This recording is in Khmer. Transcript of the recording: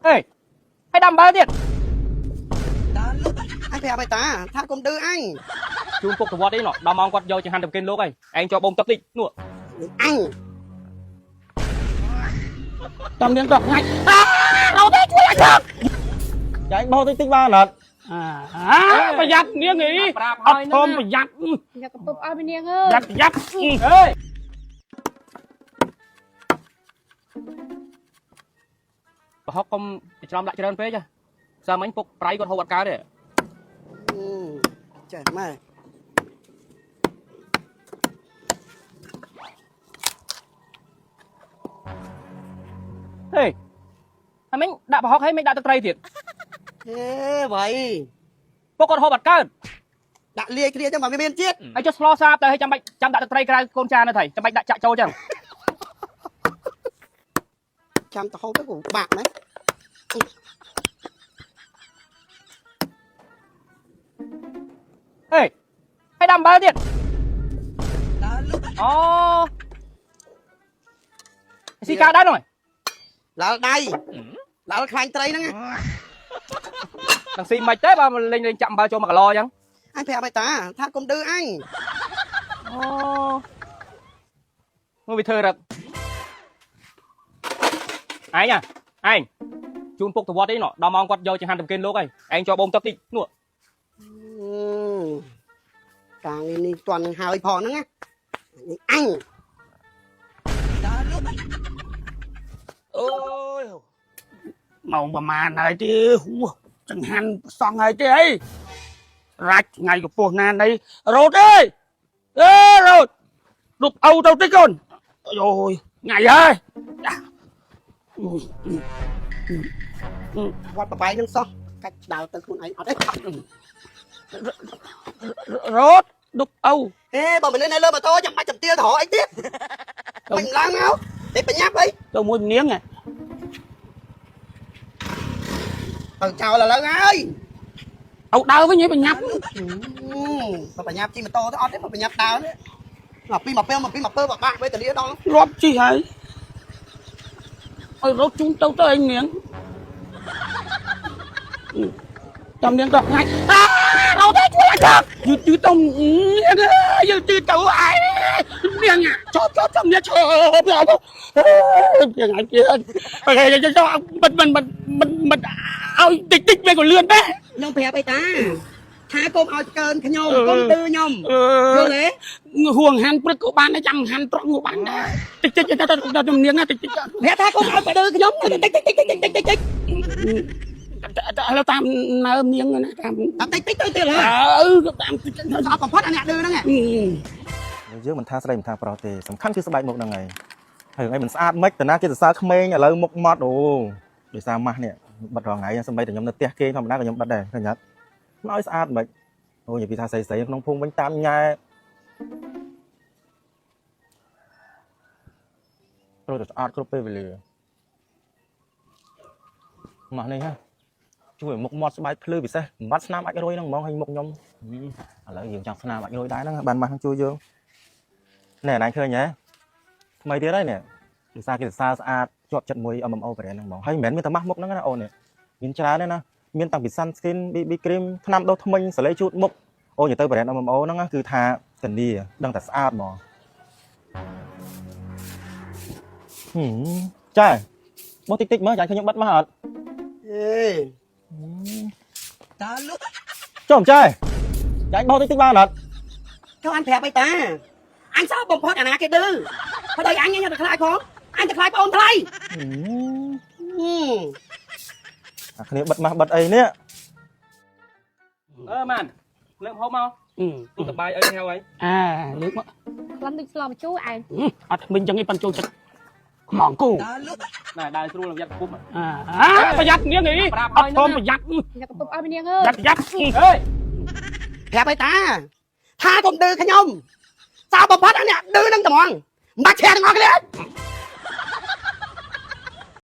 Ê, hãy đâm baទៀត អញប្រាប់ឲ្យតាថាកុំឌឺអញ ជូនពុកទៅវត្តអីណោះដល់ម៉ោងគាត់យកចង្ហាន់ទៅកិនលោកហើយឯងចូលបងទឹកតិចនោះ អញ Tầm điện cực ngay. Đâu thế chui anh được. Dạ anh bao tích ba lận. Bây giặt nghĩa nghỉ. Ốc thơm bây giặt. Nhà cầm bụp ai bên niêng ơi. Giặt giặt. Ê, ប្រហុកកុំច្រឡំដាក់ច្រើនពេកចាសាមអញពុកប្រៃគាត់ហូបអត់កើតទេ ចេះម៉ែ ហេហើយមិញដាក់ប្រហុកហើយមិញដាក់ទឹកត្រីទៀត ហេវ៉ៃ ពុកគាត់ហូបអត់កើត ដាក់លាយគ្នាចឹងមកមានជាតិ ហើយចុះស្លោសាបទៅហើយចាំបាច់ចាំដាក់ទឹកត្រីក្រៅកូនចានទៅថៃចាំបាច់ដាក់ចាក់ចូលចឹង ចាំទៅហូបទៅក៏បាក់ណា Ê, hãy đâm baទៀត អូស៊ីកាដែរនោះ ដល់ដៃដល់ខ្លាញ់ត្រីហ្នឹង នឹងស៊ីមិនទេបើលេងចាក់អំបិលចូល1គីឡូចឹង អញប្រាប់ឲ្យតាថាកុំឌឺអញ អូមកវាធ្វើរឹកឯងឯងជូនពុកទៅវត្តអីណោះដល់ម៉ោងគាត់យកចង្ហាន់ទៅកិនលោកហើយឯងចូលបងទឹកតិចនោះ ការងារនេះទាន់នឹងហើយផងហ្នឹងណាអញ Ôi. Màu mà này thì chẳng hạn xong ngày thế ấy. Rạch ngày của phố nan đây. Rốt ơi. Ê rốt. Đục âu tao tích con. Rồi. Ngày ơi. វត្តបបាយនឹងសោះកាច់ដើរទៅខ្លួនឯងអត់ទេ Rốt. Đục âu. ហេបើមិននៅលើម៉ូតូចាំបាច់ចំទាលទៅរកអីទៀតមិនឡើងមកទេបញ្ញាប់អី Tôi mua miếng này. ទៅចោលឥឡូវហើយ Âu đau với nhé bà nhắp. បើបញ្ញាប់ជិះម៉ូតូទៅអត់ទេបើបញ្ញាប់ដើរនេះមកពីមកពេលបាក់វេទលាដល់ Lóp chi hả? Ôi rốt chúng tao tới anh miếng. Tầm điện cực ngay. Đâu thế chui anh được. Chứ tao chứ tao ai miếng à. Cho miếng cho ngày kia. Cho mình ao tích về còn lươn bé. ខ្ញុំប្រាប់ឲ្យតាថាកុំឲ្យកើនខ្ញុំកុំឌឺខ្ញុំយល់ទេ Huồng hàn bực của bạn ấy chăm hàn trọn của bạn đó. Tích cho miếng á tích. ប្រាប់ថាកុំឲ្យទៅឌឺខ្ញុំតិច Nó tam nơ miếng này tam. តិចទៅទៀតហ៎ Tam ស្អប់បំផុតអាអ្នកឌឺហ្នឹង យើងមិនថាស្រីមិនថាប្រុសទេសំខាន់គឺស្បែកមុខហ្នឹងហើយហើយថ្ងៃមិនស្អាតមិនតាណាគេសរសើរក្មេងឥឡូវមុខម៉ត់អូដោយសារម៉ាស់នេះបិទរាល់ថ្ងៃសម្បីតែខ្ញុំនៅផ្ទះគេធម្មតាក៏ខ្ញុំបិទដែរឃើញអត់មកឲ្យស្អាតមិនអូនិយាយពីថាស្រីក្នុងភូមិវិញតាមញ៉ែត្រូវតែស្អាតគ្រប់ពេលវេលាម៉ាស់នេះហ៎ជួយមុខមាត់ស្បែកភ្លឺពិសេសបំបត្តិស្នាមអាចរុយហ្នឹងហ្មងឲ្យមុខខ្ញុំឥឡូវយើងចង់ស្នាមអាចរុយដែរហ្នឹងបានម៉ាស់ជួយយើងណែណៃឃើញហ៎ថ្មីទៀតហើយនេះដោយសារគេសរសើរស្អាតជាប់ចិត្តមួយ MMO brand ហ្នឹងហ្មងហើយមិនមែនមានតែម៉ាស់មុខហ្នឹងណាអូននេះមានច្រើនទេណាមានតាំងពី sunscreen BB cream ថ្នាំដុសធ្មេញសលេជូតមុខអូននិយាយទៅ brand MMO ហ្នឹងគឺថាធានាដឹងតែស្អាតហ្មងចាមកតិចមើលចាខ្ញុំបិទមកអត់ ហេតាលុក ចុះចាចាបោតិចបានអត់ ចុះអញប្រាប់ឲ្យតាអញសោះបំផុតអាណាគេឌឺបើដល់អញទៅខ្លាចផងអញទៅខ្លាចបងថ្លៃ អាគ្នាបិទម៉ាស់បិទអីនេះ អឺម៉ានលើកហូបមកទុកតបាយអីហៅហើយ À, nước mà. Lâm đi lo mà chú anh. Mình chẳng nghĩ phần trôi chật. Mỏng củ. ណែដើរស្រួលរំយ៉ាត់គុំ Bây giặt nghĩa nghỉ. Ốc thơm bây giặt. Nhà cầm bụp ai bên niêng ơi. Giặt giặt. ប្រាប់ឲ្យតាថាកុំឌឺខ្ញុំសោះបំផុតអាអ្នកឌឺនឹងត្មងមិនបាច់ឈែទាំងអស់គ្នា